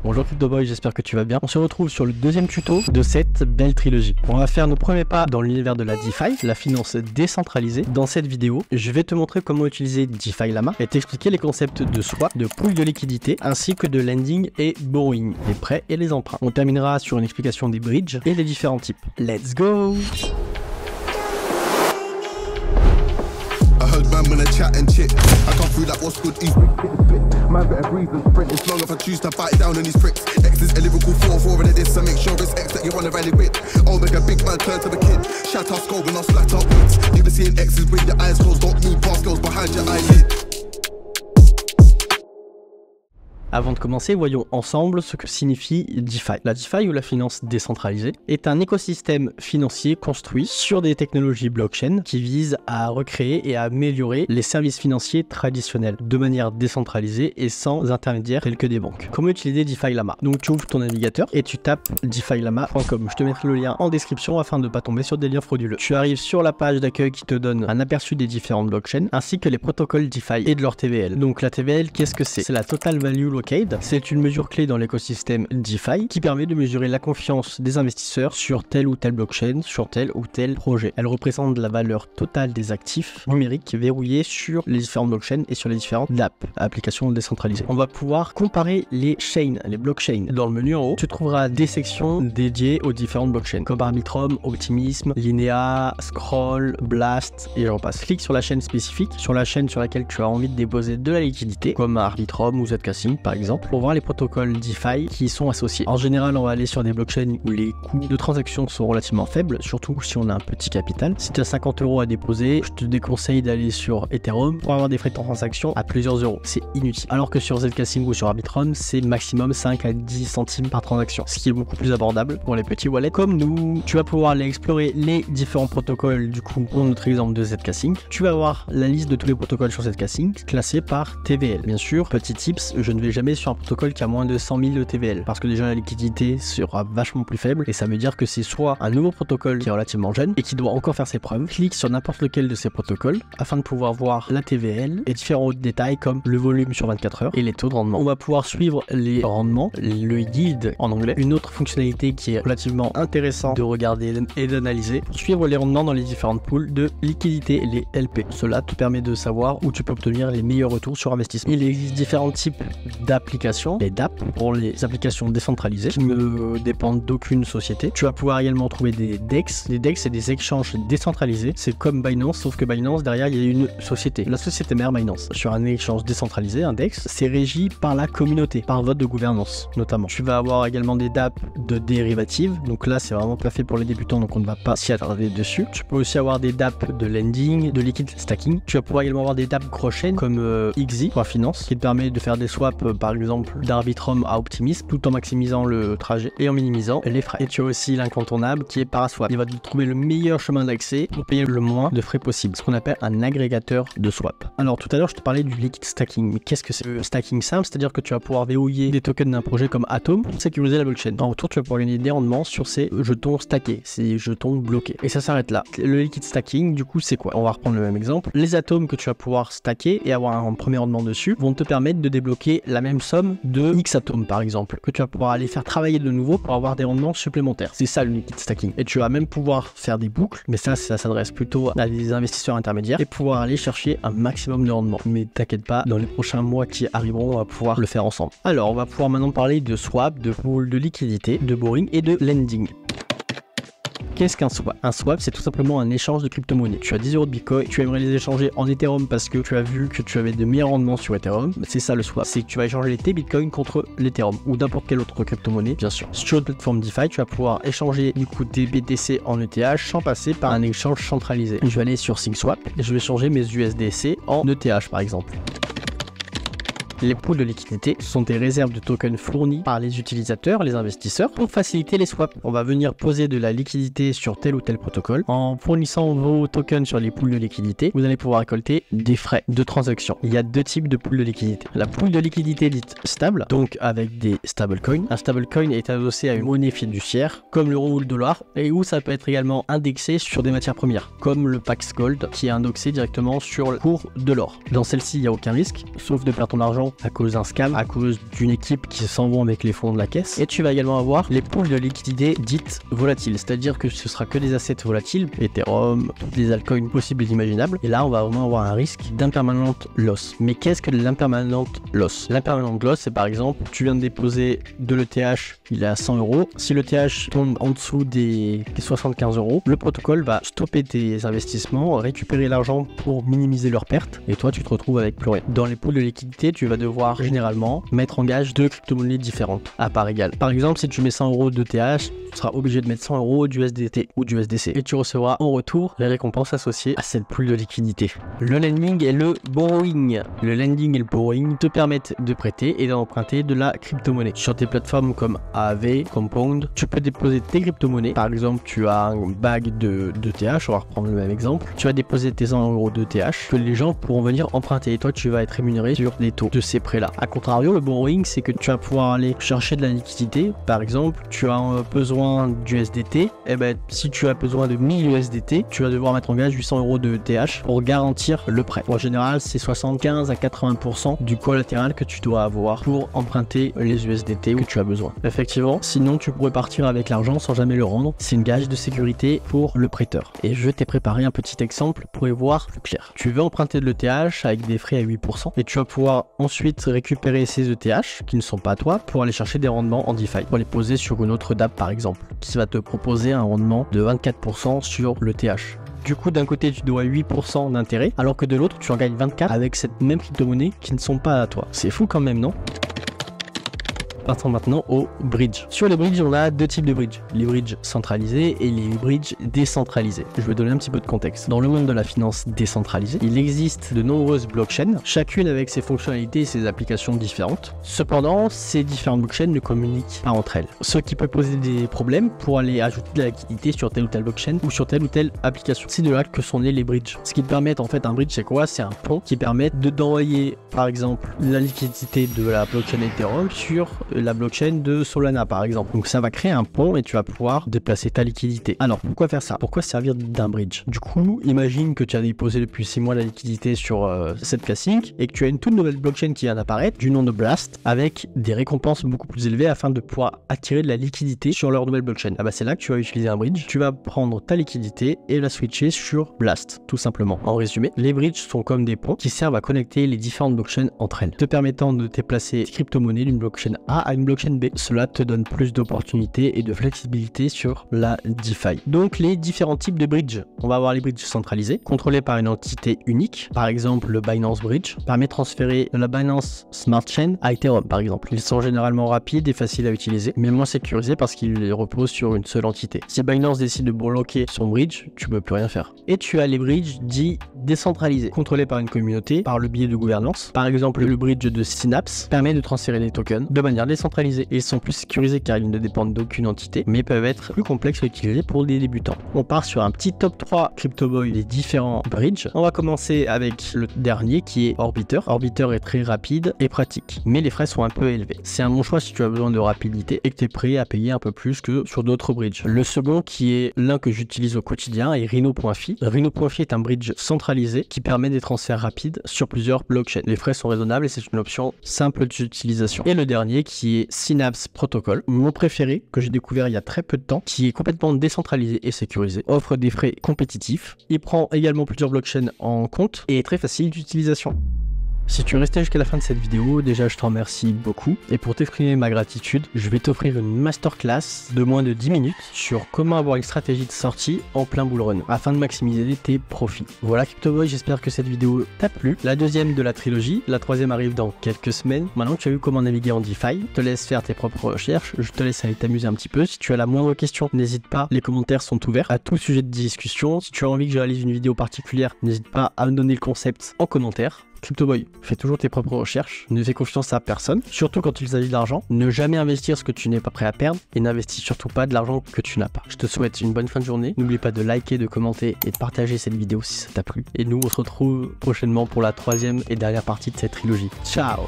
Bonjour CryptoBoy, j'espère que tu vas bien. On se retrouve sur le deuxième tuto de cette belle trilogie. On va faire nos premiers pas dans l'univers de la DeFi, la finance décentralisée. Dans cette vidéo, je vais te montrer comment utiliser DeFi Llama et t'expliquer les concepts de swap, de pool de liquidité, ainsi que de lending et borrowing, les prêts et les emprunts. On terminera sur une explication des bridges et les différents types. Let's go! Man when I chat and chit, I come through like what's good eat. Man better breathe and sprint. It's long if I choose to bite down on these pricks. X is a lyrical 4-4 and this, so make sure it's X that you wanna rally with. Oh, make a big man turn to the kid. Shout out skull when I flat out wits. You be seeing X's with your eyes closed, don't move past girls behind your eyelid. Avant de commencer, voyons ensemble ce que signifie DeFi. La DeFi, ou la finance décentralisée, est un écosystème financier construit sur des technologies blockchain qui visent à recréer et à améliorer les services financiers traditionnels de manière décentralisée et sans intermédiaires tels que des banques. Comment utiliser DeFi Llama? Donc tu ouvres ton navigateur et tu tapes defilama.com. Je te mettrai le lien en description afin de ne pas tomber sur des liens frauduleux. Tu arrives sur la page d'accueil qui te donne un aperçu des différentes blockchains ainsi que les protocoles DeFi et de leur TVL. Donc la TVL, qu'est-ce que c'est? C'est la Total Value Locked. C'est une mesure clé dans l'écosystème DeFi qui permet de mesurer la confiance des investisseurs sur telle ou telle blockchain, sur tel ou tel projet. Elle représente la valeur totale des actifs numériques verrouillés sur les différentes blockchains et sur les différentes applications décentralisées. On va pouvoir comparer les chains, les blockchains. Dans le menu en haut, tu trouveras des sections dédiées aux différentes blockchains comme Arbitrum, Optimism, Linea, Scroll, Blast et j'en passe. Clique sur la chaîne spécifique, sur la chaîne sur laquelle tu as envie de déposer de la liquidité comme Arbitrum ou Zcash par exemple, pour voir les protocoles DeFi qui y sont associés. En général, on va aller sur des blockchains où les coûts de transaction sont relativement faibles, surtout si on a un petit capital. Si tu as 50 € à déposer, je te déconseille d'aller sur Ethereum pour avoir des frais de transaction à plusieurs euros. C'est inutile. Alors que sur Zcash ou sur Arbitrum, c'est maximum 5 à 10 centimes par transaction, ce qui est beaucoup plus abordable pour les petits wallets comme nous. Tu vas pouvoir aller explorer les différents protocoles du coup, pour notre exemple de Zcash. Tu vas avoir la liste de tous les protocoles sur Zcash classés par TVL. Bien sûr, petit tips, je ne vais jamais sur un protocole qui a moins de 100 000 de TVL parce que déjà la liquidité sera vachement plus faible et ça veut dire que c'est soit un nouveau protocole qui est relativement jeune et qui doit encore faire ses preuves. Clique sur n'importe lequel de ces protocoles afin de pouvoir voir la TVL et différents autres détails comme le volume sur 24 heures et les taux de rendement. On va pouvoir suivre les rendements, le yield en anglais, une autre fonctionnalité qui est relativement intéressante de regarder et d'analyser pour suivre les rendements dans les différentes pools de liquidité, les LP. Cela te permet de savoir où tu peux obtenir les meilleurs retours sur investissement. Il existe différents types d'applications, les DApp pour les applications décentralisées qui ne dépendent d'aucune société. Tu vas pouvoir également trouver des DEX. Les DEX, c'est des échanges décentralisés. C'est comme Binance, sauf que Binance, derrière, il y a une société. La société mère Binance. Sur un échange décentralisé, un DEX, c'est régi par la communauté, par vote de gouvernance, notamment. Tu vas avoir également des DApp de dérivatives. Donc là, c'est vraiment pas fait pour les débutants, donc on ne va pas s'y attarder dessus. Tu peux aussi avoir des DApp de lending, de liquid stacking. Tu vas pouvoir également avoir des DApp cross-chain comme XZ pour la finance, qui te permet de faire des swaps par exemple d'Arbitrum à Optimism tout en maximisant le trajet et en minimisant les frais. Et tu as aussi l'incontournable qui est Paraswap. Il va te trouver le meilleur chemin d'accès pour payer le moins de frais possible, ce qu'on appelle un agrégateur de swap. Alors tout à l'heure je te parlais du liquid stacking, mais qu'est-ce que c'est? Le stacking simple, c'est-à-dire que tu vas pouvoir verrouiller des tokens d'un projet comme Atom pour sécuriser la blockchain. En retour tu vas pouvoir gagner des rendements sur ces jetons stackés, ces jetons bloqués. Et ça s'arrête là. Le liquid stacking du coup c'est quoi? On va reprendre le même exemple. Les atomes que tu vas pouvoir stacker et avoir un premier rendement dessus vont te permettre de débloquer la même somme de X atomes par exemple, que tu vas pouvoir aller faire travailler de nouveau pour avoir des rendements supplémentaires. C'est ça le liquid stacking. Et tu vas même pouvoir faire des boucles, mais ça s'adresse plutôt à des investisseurs intermédiaires et pouvoir aller chercher un maximum de rendement. Mais t'inquiète pas, dans les prochains mois qui arriveront, on va pouvoir le faire ensemble. Alors, on va pouvoir maintenant parler de swap, de pool de liquidité, de borrowing et de lending. Qu'est-ce qu'un swap? Un swap, c'est tout simplement un échange de crypto-monnaies. Tu as 10 € de Bitcoin, tu aimerais les échanger en Ethereum parce que tu as vu que tu avais de meilleurs rendements sur Ethereum. C'est ça le swap. C'est que tu vas échanger tes Bitcoins contre l'Ethereum ou n'importe quelle autre crypto-monnaie, bien sûr. Sur une plateforme DeFi, tu vas pouvoir échanger du coup des BTC en ETH sans passer par un échange centralisé. Je vais aller sur SyncSwap et je vais changer mes USDC en ETH par exemple. Les pools de liquidité sont des réserves de tokens fournies par les utilisateurs, les investisseurs, pour faciliter les swaps. On va venir poser de la liquidité sur tel ou tel protocole. En fournissant vos tokens sur les pools de liquidité, vous allez pouvoir récolter des frais de transaction. Il y a deux types de pools de liquidité. La pool de liquidité dite stable, donc avec des stablecoins. Un stablecoin est adossé à une monnaie fiduciaire, comme l'euro ou le dollar, et où ça peut être également indexé sur des matières premières, comme le Pax Gold, qui est indexé directement sur le cours de l'or. Dans celle-ci, il n'y a aucun risque, sauf de perdre ton argent à cause d'un scam, à cause d'une équipe qui s'en vont avec les fonds de la caisse. Et tu vas également avoir les pools de liquidité dites volatiles, c'est-à-dire que ce sera que des assets volatiles, Ethereum, toutes les altcoins possibles et imaginables. Et là, on va vraiment avoir un risque d'impermanent loss. Mais qu'est-ce que l'impermanent loss? L'impermanent loss, c'est par exemple, tu viens de déposer de l'ETH, il est à 100 euros. Si l'ETH tombe en dessous des 75 euros, le protocole va stopper tes investissements, récupérer l'argent pour minimiser leurs pertes, et toi, tu te retrouves avec plus rien. Dans les pools de liquidité, tu vas devoir généralement mettre en gage deux crypto-monnaies différentes à part égale. Par exemple, si tu mets 100 euros d'ETH, tu seras obligé de mettre 100 euros d'USDT ou d'USDC, et tu recevras en retour les récompenses associées à cette pool de liquidité. Le lending et le borrowing. Le lending et le borrowing te permettent de prêter et d'emprunter de la crypto-monnaie. Sur tes plateformes comme Aave, Compound, tu peux déposer tes crypto-monnaies. Par exemple, tu as un bag d'ETH, on va reprendre le même exemple. Tu vas déposer tes 100 euros d'ETH que les gens pourront venir emprunter et toi, tu vas être rémunéré sur les taux de ces prêts-là. A contrario, le borrowing, c'est que tu vas pouvoir aller chercher de la liquidité. Par exemple, tu as besoin d'USDT. Et ben, si tu as besoin de 1000 USDT, tu vas devoir mettre en gage 800 euros de ETH pour garantir le prêt. En général, c'est 75 à 80% du collatéral que tu dois avoir pour emprunter les USDT que tu as besoin. Effectivement, sinon tu pourrais partir avec l'argent sans jamais le rendre. C'est une gage de sécurité pour le prêteur. Et je t'ai préparé un petit exemple pour y voir plus clair. Tu veux emprunter de l'ETH avec des frais à 8% et tu vas pouvoir ensuite récupérer ces ETH qui ne sont pas à toi pour aller chercher des rendements en DeFi, pour les poser sur une autre DApp par exemple, qui va te proposer un rendement de 24% sur l'ETH. Du coup, d'un côté, tu dois 8% d'intérêt, alors que de l'autre, tu en gagnes 24 avec cette même crypto-monnaie qui ne sont pas à toi. C'est fou quand même, non? Passons maintenant au bridge. Sur les bridges, on a deux types de bridges. Les bridges centralisés et les bridges décentralisés. Je vais donner un petit peu de contexte. Dans le monde de la finance décentralisée, il existe de nombreuses blockchains, chacune avec ses fonctionnalités et ses applications différentes. Cependant, ces différentes blockchains ne communiquent pas entre elles, ce qui peut poser des problèmes pour aller ajouter de la liquidité sur telle ou telle blockchain ou sur telle ou telle application. C'est de là que sont nés les bridges. Ce qui te permet, en fait, un bridge, c'est quoi? C'est un pont qui permet d'envoyer, par exemple, la liquidité de la blockchain Ethereum sur la blockchain de Solana par exemple. Donc ça va créer un pont et tu vas pouvoir déplacer ta liquidité. Alors pourquoi faire ça? Pourquoi servir d'un bridge? Du coup, imagine que tu as déposé depuis 6 mois la liquidité sur cette classique et que tu as une toute nouvelle blockchain qui vient d'apparaître du nom de Blast avec des récompenses beaucoup plus élevées afin de pouvoir attirer de la liquidité sur leur nouvelle blockchain. Ah bah c'est là que tu vas utiliser un bridge. Tu vas prendre ta liquidité et la switcher sur Blast tout simplement. En résumé, les bridges sont comme des ponts qui servent à connecter les différentes blockchains entre elles, te permettant de déplacer crypto-monnaie d'une blockchain A à une blockchain B. Cela te donne plus d'opportunités et de flexibilité sur la DeFi. Donc les différents types de bridges. On va avoir les bridges centralisés, contrôlés par une entité unique. Par exemple, le Binance Bridge permet de transférer de la Binance Smart Chain à Ethereum par exemple. Ils sont généralement rapides et faciles à utiliser, mais moins sécurisés parce qu'ils reposent sur une seule entité. Si Binance décide de bloquer son bridge, tu peux plus rien faire. Et tu as les bridges dits décentralisés, contrôlés par une communauté, par le biais de gouvernance. Par exemple, le bridge de Synapse permet de transférer des tokens de manière décentralisée. Ils sont plus sécurisés car ils ne dépendent d'aucune entité, mais peuvent être plus complexes à utiliser pour des débutants. On part sur un petit top 3 CryptoBoy des différents bridges. On va commencer avec le dernier qui est Orbiter. Orbiter est très rapide et pratique, mais les frais sont un peu élevés. C'est un bon choix si tu as besoin de rapidité et que tu es prêt à payer un peu plus que sur d'autres bridges. Le second, qui est l'un que j'utilise au quotidien, est Rhino.fi. Rhino.fi est un bridge centralisé qui permet des transferts rapides sur plusieurs blockchains. Les frais sont raisonnables et c'est une option simple d'utilisation. Et le dernier qui est Synapse Protocol, mon préféré que j'ai découvert il y a très peu de temps, qui est complètement décentralisé et sécurisé, offre des frais compétitifs. Il prend également plusieurs blockchains en compte et est très facile d'utilisation. Si tu es resté jusqu'à la fin de cette vidéo, déjà je t'en remercie beaucoup. Et pour t'exprimer ma gratitude, je vais t'offrir une masterclass de moins de 10 minutes sur comment avoir une stratégie de sortie en plein bull run afin de maximiser tes profits. Voilà CryptoBoy, j'espère que cette vidéo t'a plu. La deuxième de la trilogie, la troisième arrive dans quelques semaines. Maintenant que tu as vu comment naviguer en DeFi, je te laisse faire tes propres recherches, je te laisse aller t'amuser un petit peu. Si tu as la moindre question, n'hésite pas, les commentaires sont ouverts à tout sujet de discussion. Si tu as envie que je réalise une vidéo particulière, n'hésite pas à me donner le concept en commentaire. CryptoBoy, fais toujours tes propres recherches, ne fais confiance à personne, surtout quand il s'agit d'argent. Ne jamais investir ce que tu n'es pas prêt à perdre et n'investis surtout pas de l'argent que tu n'as pas. Je te souhaite une bonne fin de journée. N'oublie pas de liker, de commenter et de partager cette vidéo si ça t'a plu. Et nous, on se retrouve prochainement pour la troisième et dernière partie de cette trilogie. Ciao!